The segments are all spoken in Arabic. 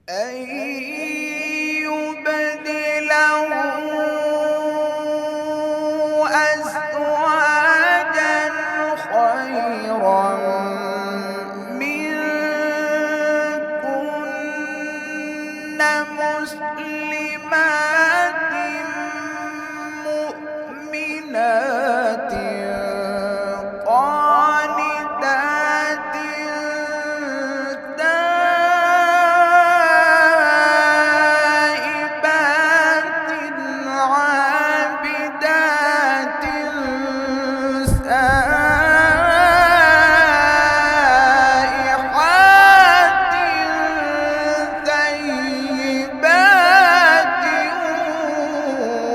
أن يبدله أزواجا خيرا منكن مسلمات مؤمنات قانتات تائبات عابدات سائحات ثيبات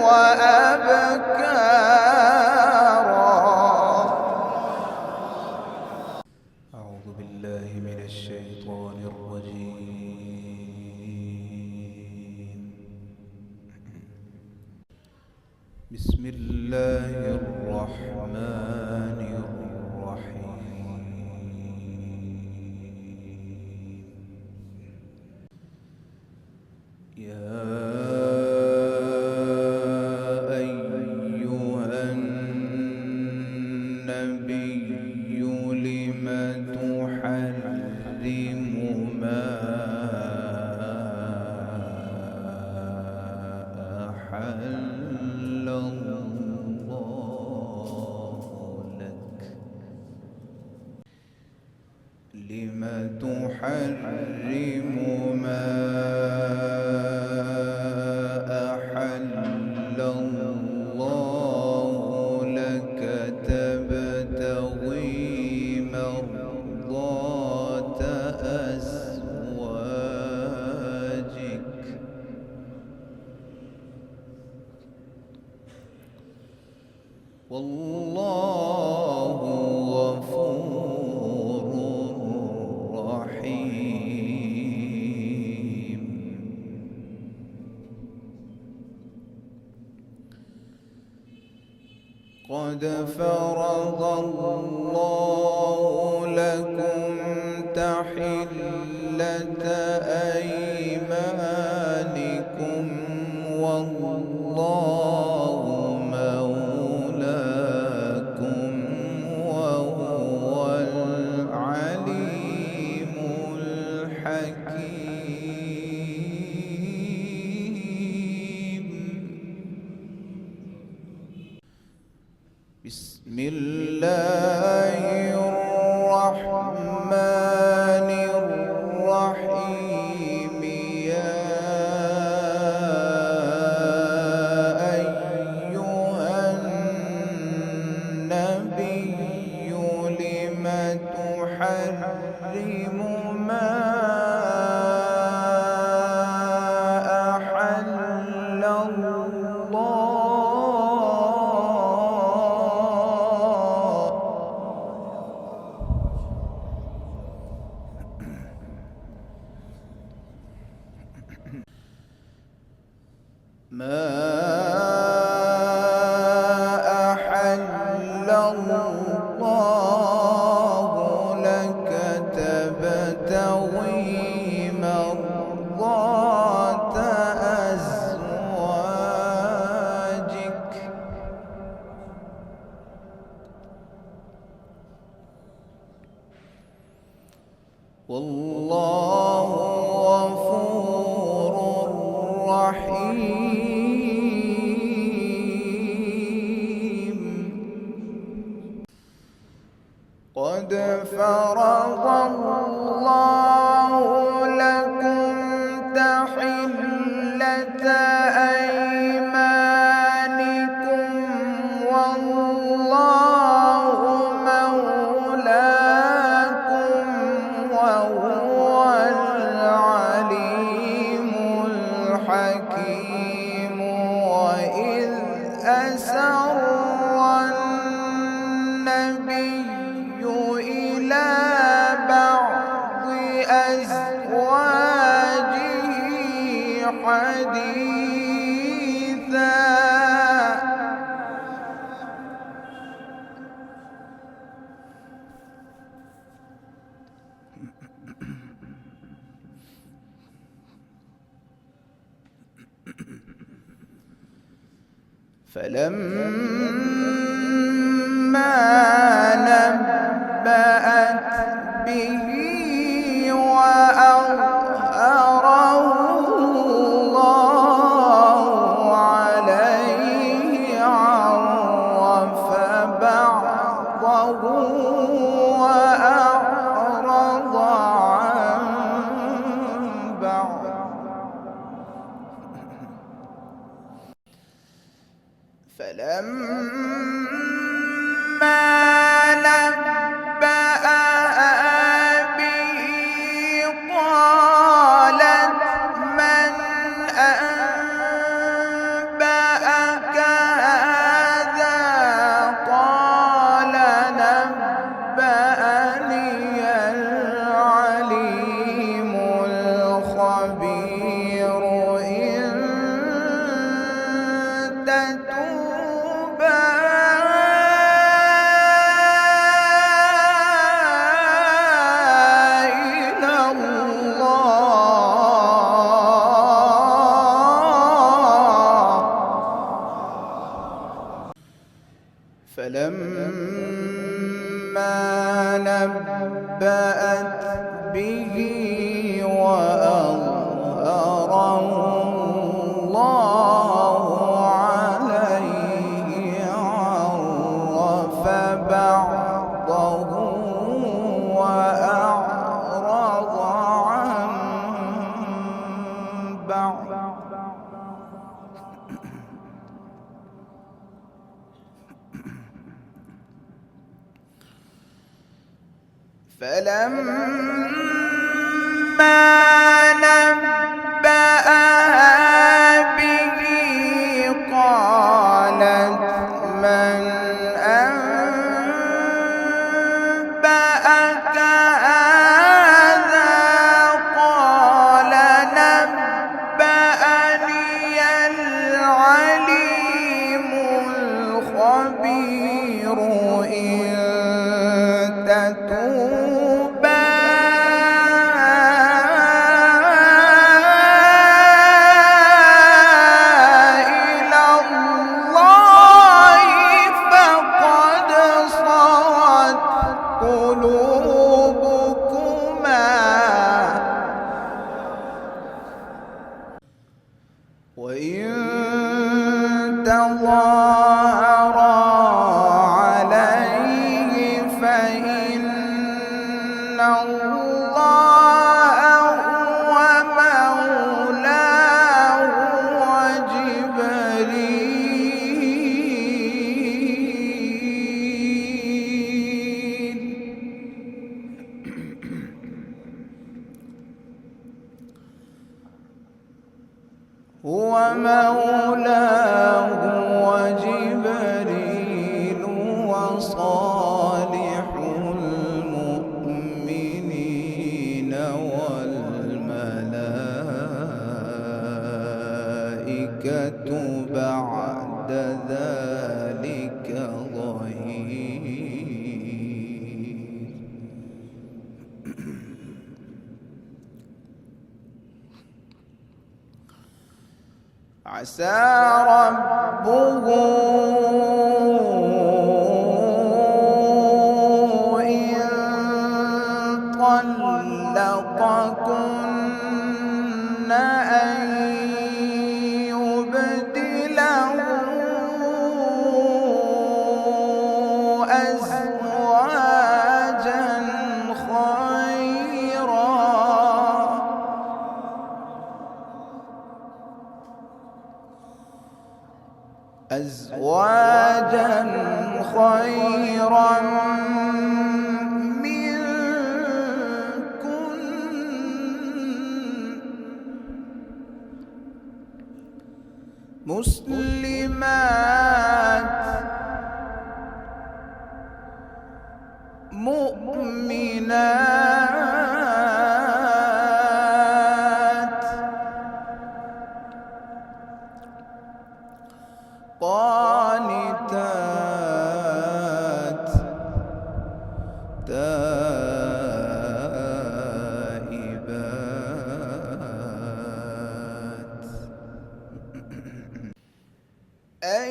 وأبكارا. أعوذ بالله من الشيطان الرجيم. بسم الله الرحمن الرحيم. يا أيها النبي لم تحرم ما أحل الله لك لم تحرم ما أحل الله لك تبتغي مرضات أزواجك والله غفور رحيم. قد فرض الله لكم تحلة أيمانكم والله مولاكم وهو العليم الحكيم. بسم الله الرحمن الرحيم. يا أيها النبي لم تحرم ما أحل الله ما أحل الله لك تبتغي مرضات أزواجك والله غفور رحيم. قد فرض الله لكم تحلة أيمانكم والله مولاكم وهو العليم الحكيم. وإذ أسر النبي إلى بعض أزواجه حديثا فلما نبأت به وأظهره الله عليه عرف بعضه وأعرض عن بعض. فلما نبأها به قالت من أنبأك هذا؟ قال نبأني العليم الخبير إن تتوبا إلى الله. فلما نبأت به وأظهره الله عليه عرف بعضه وأعرض عن بعض. فلما نبأها به قالت من أنبأك هذا؟ قال نبأني العليم الخبير إن تتوبا إلى الله فقد صغت قلوبكما وإن تظاهرا عليه فإن الله هو مولاه وجبريل هو مولاه وجبريل وصالح المؤمنين والملائكة بعد ذلك ظهير. عسى ربه إن طلقكن أن يبدله أزواجا خيرا منكن مسلمات مؤمنات قانتات تائبات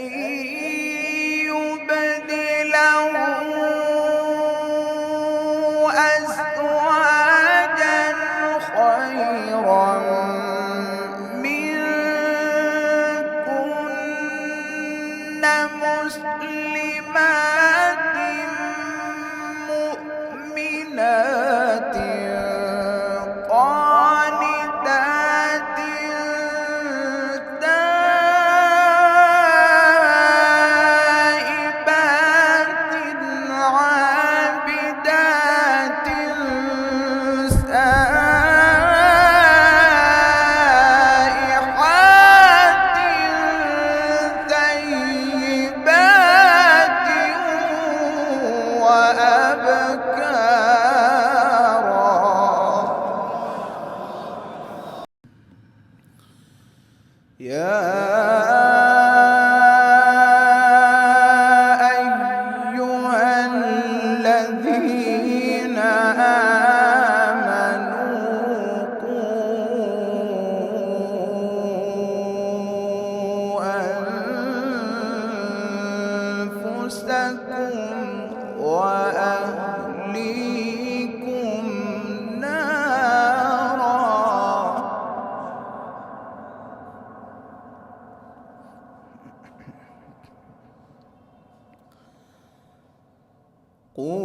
يا أيها الذين آمنوا قوا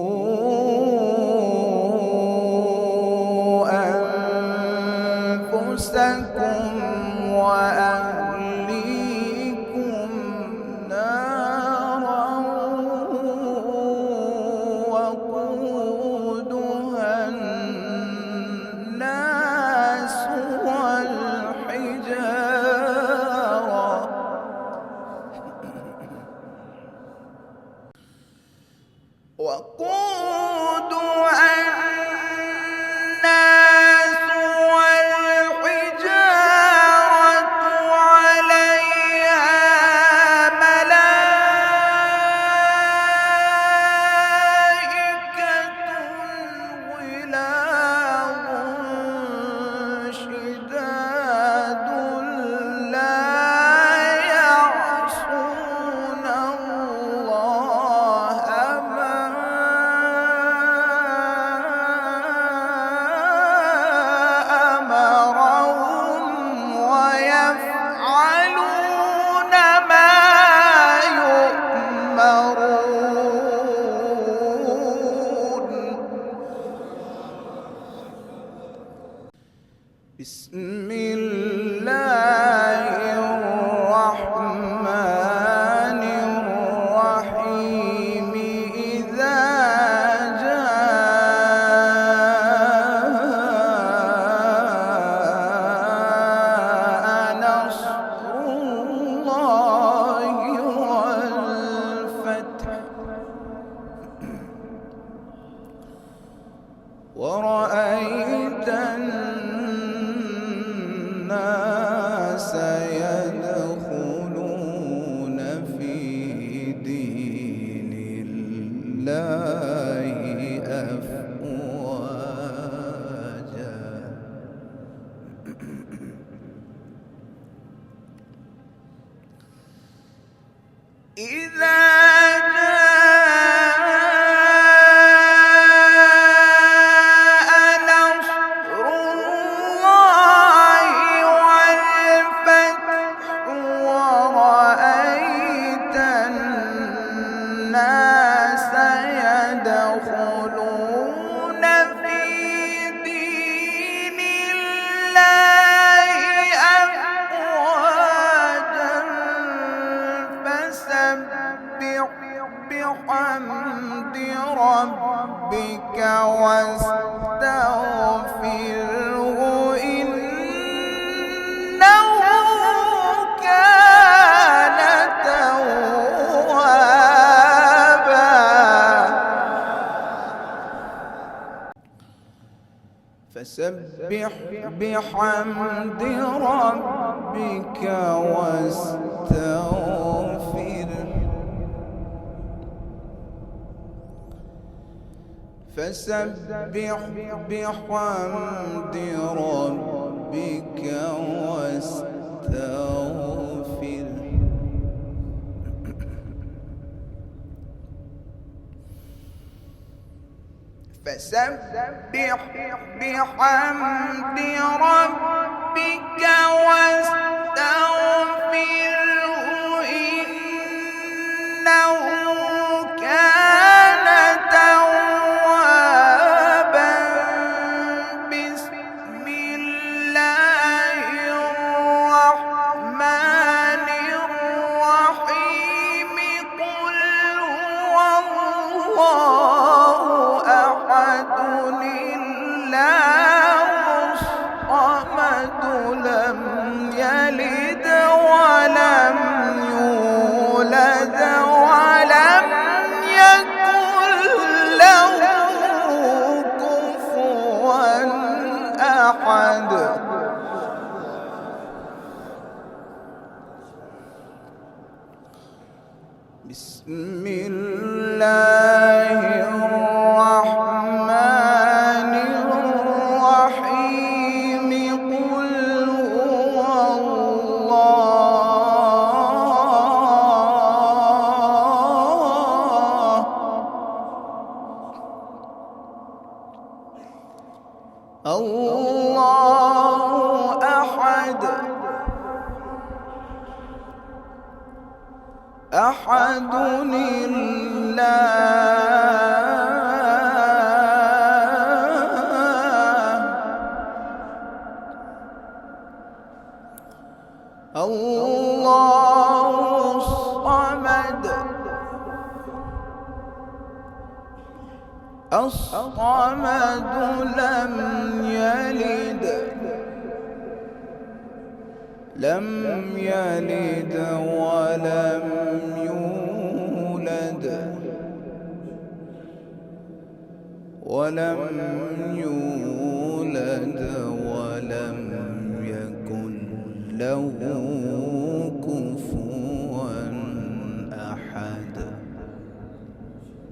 أنفسكم وأهليكم نارا وقودها الناس والحجارة عليها ملائكة غلاظ شداد لا يعصون الله ما أمرهم ويفعلون ما يؤمرون. بسم الله الرحمن الرحيم. إذا جاء نصر الله والفتح ورأيت الناس يدخلون في دين الله أفواجا. إذا الناس يدخلون في دين الله أفواجا فسبح بحمد ربك واستغفره إنه كان توابا. فسبح بحمد ربك واستغفره. فسبح بحمد ربك واستغفره. فسبح بحمد ربك واستغفره إنه كان توابا. بسم الله الرحمن الرحيم. قل هو الله أحد الله الصمد بسم الله الرحمن الرحيم قل هو الله أحد أحد الله الصمد الصمد لم يلد ولم يولد ولم يكن له كفوا أحد.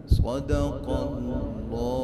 صدق الله.